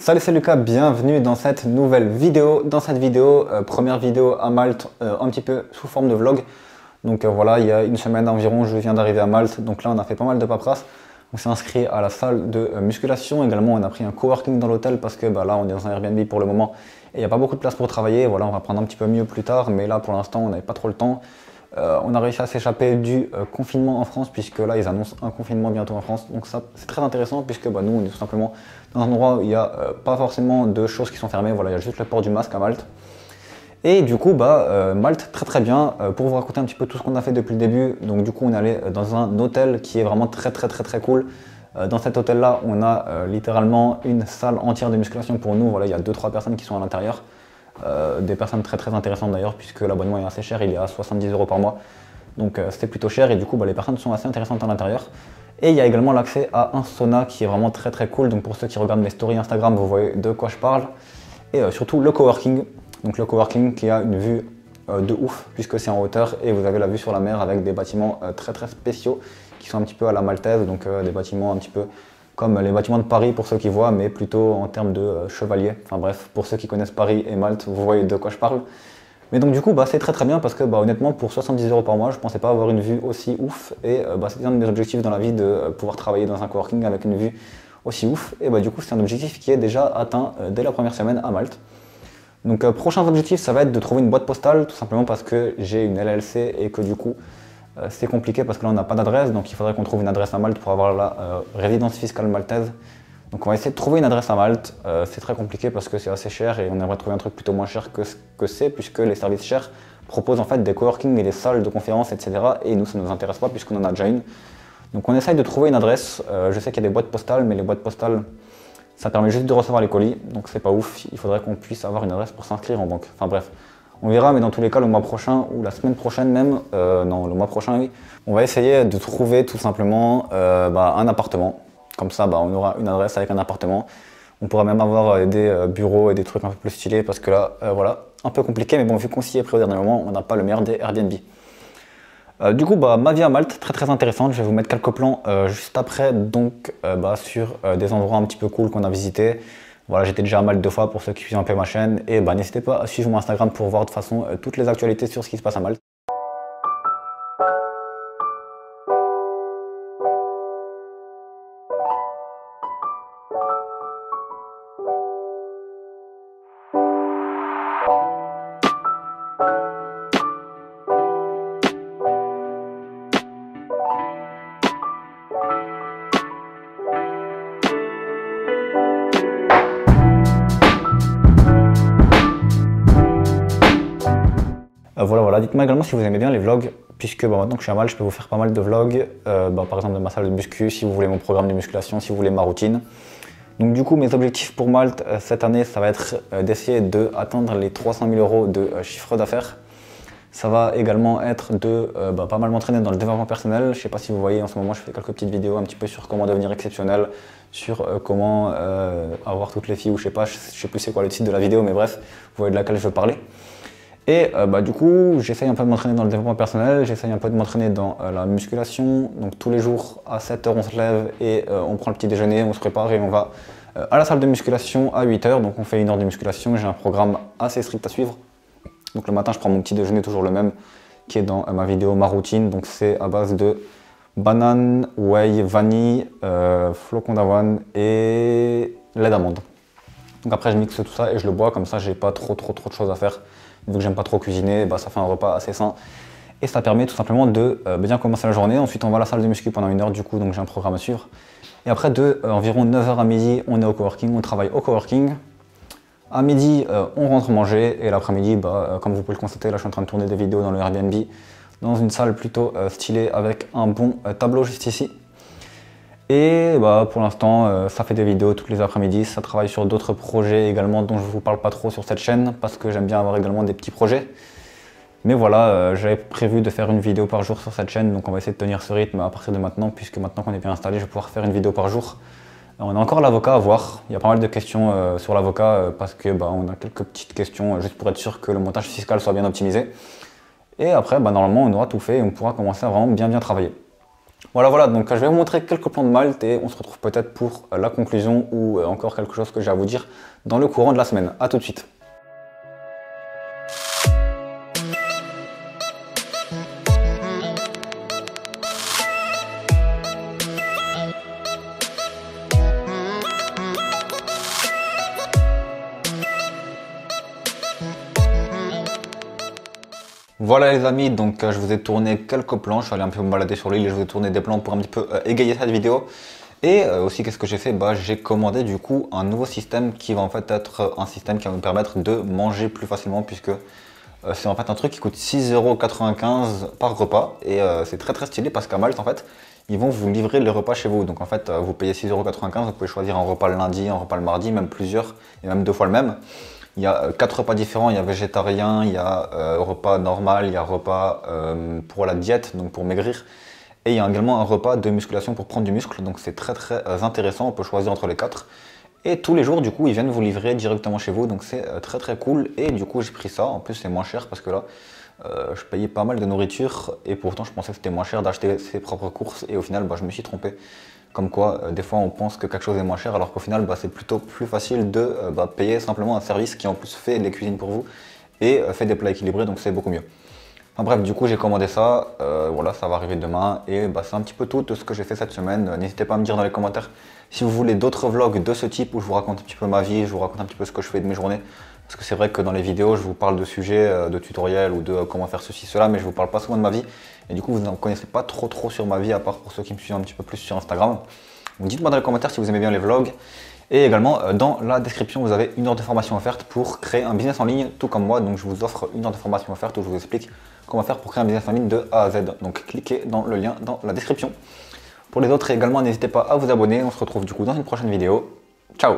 Salut, c'est Lucas, bienvenue dans cette nouvelle vidéo. Dans cette vidéo, première vidéo à Malte, un petit peu sous forme de vlog. Donc voilà, il y a une semaine environ, je viens d'arriver à Malte. Donc là, on a fait pas mal de paperasse. On s'est inscrit à la salle de musculation. Également, on a pris un coworking dans l'hôtel parce que là, on est dans un Airbnb pour le moment. Et il n'y a pas beaucoup de place pour travailler. Voilà, on va prendre un petit peu mieux plus tard. Mais là, pour l'instant, on n'avait pas trop le temps. On a réussi à s'échapper du confinement en France, puisque là ils annoncent un confinement bientôt en France. Donc ça c'est très intéressant, puisque nous on est tout simplement dans un endroit où il n'y a pas forcément de choses qui sont fermées. Voilà, il y a juste le port du masque à Malte. Et du coup Malte très bien. Pour vous raconter un petit peu tout ce qu'on a fait depuis le début, donc du coup on est allé dans un hôtel qui est vraiment très cool. Dans cet hôtel là on a littéralement une salle entière de musculation pour nous. Voilà, il y a 2-3 personnes qui sont à l'intérieur. Des personnes très intéressantes d'ailleurs, puisque l'abonnement est assez cher, il est à 70 € par mois, donc c'était plutôt cher. Et du coup les personnes sont assez intéressantes à l'intérieur. Et il y a également l'accès à un sauna qui est vraiment très cool. Donc pour ceux qui regardent mes stories Instagram, vous voyez de quoi je parle. Et surtout le coworking, donc le coworking qui a une vue de ouf, puisque c'est en hauteur et vous avez la vue sur la mer avec des bâtiments très spéciaux qui sont un petit peu à la maltaise, donc des bâtiments un petit peu comme les bâtiments de Paris pour ceux qui voient, mais plutôt en termes de chevalier. Enfin bref, pour ceux qui connaissent Paris et Malte, vous voyez de quoi je parle. Mais donc du coup, c'est très bien, parce que honnêtement, pour 70 € par mois, je pensais pas avoir une vue aussi ouf. Et c'était un de mes objectifs dans la vie de pouvoir travailler dans un coworking avec une vue aussi ouf. Et du coup, c'est un objectif qui est déjà atteint dès la première semaine à Malte. Donc prochain objectif, ça va être de trouver une boîte postale, tout simplement parce que j'ai une LLC et que du coup, c'est compliqué parce que là on n'a pas d'adresse, donc il faudrait qu'on trouve une adresse à Malte pour avoir la résidence fiscale maltaise. Donc on va essayer de trouver une adresse à Malte. C'est très compliqué parce que c'est assez cher et on aimerait trouver un truc plutôt moins cher que ce que c'est, puisque les services chers proposent en fait des coworking et des salles de conférences, etc. Et nous ça ne nous intéresse pas puisqu'on en a déjà une. Donc on essaye de trouver une adresse. Je sais qu'il y a des boîtes postales, mais les boîtes postales ça permet juste de recevoir les colis, donc c'est pas ouf. Il faudrait qu'on puisse avoir une adresse pour s'inscrire en banque. Enfin bref. On verra, mais dans tous les cas, le mois prochain, ou la semaine prochaine même, non, le mois prochain, oui, on va essayer de trouver tout simplement un appartement. Comme ça, on aura une adresse avec un appartement. On pourra même avoir des bureaux et des trucs un peu plus stylés, parce que là, voilà, un peu compliqué, mais bon, vu qu'on s'y est pris au dernier moment, on n'a pas le meilleur des Airbnb. Du coup, ma vie à Malte, très intéressante. Je vais vous mettre quelques plans juste après, donc sur des endroits un petit peu cool qu'on a visités. Voilà, j'étais déjà à Malte 2 fois pour ceux qui suivent un peu ma chaîne. Et n'hésitez pas à suivre mon Instagram pour voir de toute façon toutes les actualités sur ce qui se passe à Malte. Voilà, dites-moi également si vous aimez bien les vlogs, puisque maintenant que je suis à Malte, je peux vous faire pas mal de vlogs, par exemple de ma salle de muscu, si vous voulez mon programme de musculation, si vous voulez ma routine. Donc du coup, mes objectifs pour Malte cette année, ça va être d'essayer d'atteindre les 300 000 € de chiffre d'affaires. Ça va également être de pas mal m'entraîner dans le développement personnel. Je ne sais pas si vous voyez, en ce moment, je fais quelques petites vidéos un petit peu sur comment devenir exceptionnel, sur comment avoir toutes les filles, ou je sais plus c'est quoi le titre de la vidéo, mais bref, vous voyez de laquelle je veux parler. Et du coup, j'essaye un peu de m'entraîner dans le développement personnel, j'essaye un peu de m'entraîner dans la musculation. Donc tous les jours à 7 h on se lève et on prend le petit déjeuner, on se prépare et on va à la salle de musculation à 8 h. Donc on fait 1 heure de musculation, j'ai un programme assez strict à suivre. Donc le matin, je prends mon petit déjeuner, toujours le même, qui est dans ma vidéo, ma routine. Donc c'est à base de banane, whey, vanille, flocons d'avoine et lait d'amande. Donc après, je mixe tout ça et je le bois, comme ça, j'ai pas trop de choses à faire. Vu que j'aime pas trop cuisiner, ça fait un repas assez sain. Et ça permet tout simplement de bien commencer la journée. Ensuite, on va à la salle de muscu pendant 1 heure, du coup, donc j'ai un programme à suivre. Et après, de environ 9 h à midi, on est au coworking, on travaille au coworking. À midi, on rentre manger. Et l'après-midi, comme vous pouvez le constater, là, je suis en train de tourner des vidéos dans le Airbnb, dans une salle plutôt stylée avec un bon tableau juste ici. Et pour l'instant, ça fait des vidéos tous les après-midi. Ça travaille sur d'autres projets également dont je ne vous parle pas trop sur cette chaîne parce que j'aime bien avoir également des petits projets. Mais voilà, j'avais prévu de faire une vidéo par jour sur cette chaîne, donc on va essayer de tenir ce rythme à partir de maintenant, puisque maintenant qu'on est bien installé, je vais pouvoir faire une vidéo par jour. On a encore l'avocat à voir. Il y a pas mal de questions sur l'avocat parce que on a quelques petites questions juste pour être sûr que le montage fiscal soit bien optimisé. Et après, normalement, on aura tout fait et on pourra commencer à vraiment bien travailler. Voilà, donc je vais vous montrer quelques plans de Malte et on se retrouve peut-être pour la conclusion ou encore quelque chose que j'ai à vous dire dans le courant de la semaine. A tout de suite. Voilà les amis, donc je vous ai tourné quelques plans, je suis allé un peu me balader sur l'île et je vous ai tourné des plans pour un petit peu égayer cette vidéo. Et aussi qu'est-ce que j'ai fait? J'ai commandé du coup un nouveau système qui va en fait être un système qui va nous permettre de manger plus facilement puisque c'est en fait un truc qui coûte 6,95 € par repas et c'est très stylé parce qu'à Malte en fait ils vont vous livrer le repas chez vous. Donc en fait vous payez 6,95 €, vous pouvez choisir un repas le lundi, un repas le mardi, même plusieurs et même 2 fois le même. Il y a 4 repas différents, il y a végétarien, il y a repas normal, il y a repas pour la diète, donc pour maigrir. Et il y a également un repas de musculation pour prendre du muscle, donc c'est très intéressant, on peut choisir entre les 4. Et tous les jours, du coup, ils viennent vous livrer directement chez vous, donc c'est très cool. Et du coup, j'ai pris ça, en plus c'est moins cher parce que là, je payais pas mal de nourriture et pourtant je pensais que c'était moins cher d'acheter ses propres courses et au final, je me suis trompé. Comme quoi, des fois on pense que quelque chose est moins cher alors qu'au final c'est plutôt plus facile de payer simplement un service qui en plus fait les cuisines pour vous et fait des plats équilibrés, donc c'est beaucoup mieux. Enfin bref, du coup j'ai commandé ça, voilà, ça va arriver demain et c'est un petit peu tout de ce que j'ai fait cette semaine. N'hésitez pas à me dire dans les commentaires si vous voulez d'autres vlogs de ce type où je vous raconte un petit peu ma vie, je vous raconte un petit peu ce que je fais de mes journées. Parce que c'est vrai que dans les vidéos, je vous parle de sujets, de tutoriels ou de comment faire ceci, cela, mais je vous parle pas souvent de ma vie. Et du coup, vous n'en connaissez pas trop sur ma vie, à part pour ceux qui me suivent un petit peu plus sur Instagram. Donc dites-moi dans les commentaires si vous aimez bien les vlogs. Et également, dans la description, vous avez 1 heure de formation offerte pour créer un business en ligne, tout comme moi. Donc je vous offre 1 heure de formation offerte où je vous explique comment faire pour créer un business en ligne de A à Z. Donc cliquez dans le lien dans la description. Pour les autres également, n'hésitez pas à vous abonner. On se retrouve du coup dans une prochaine vidéo. Ciao!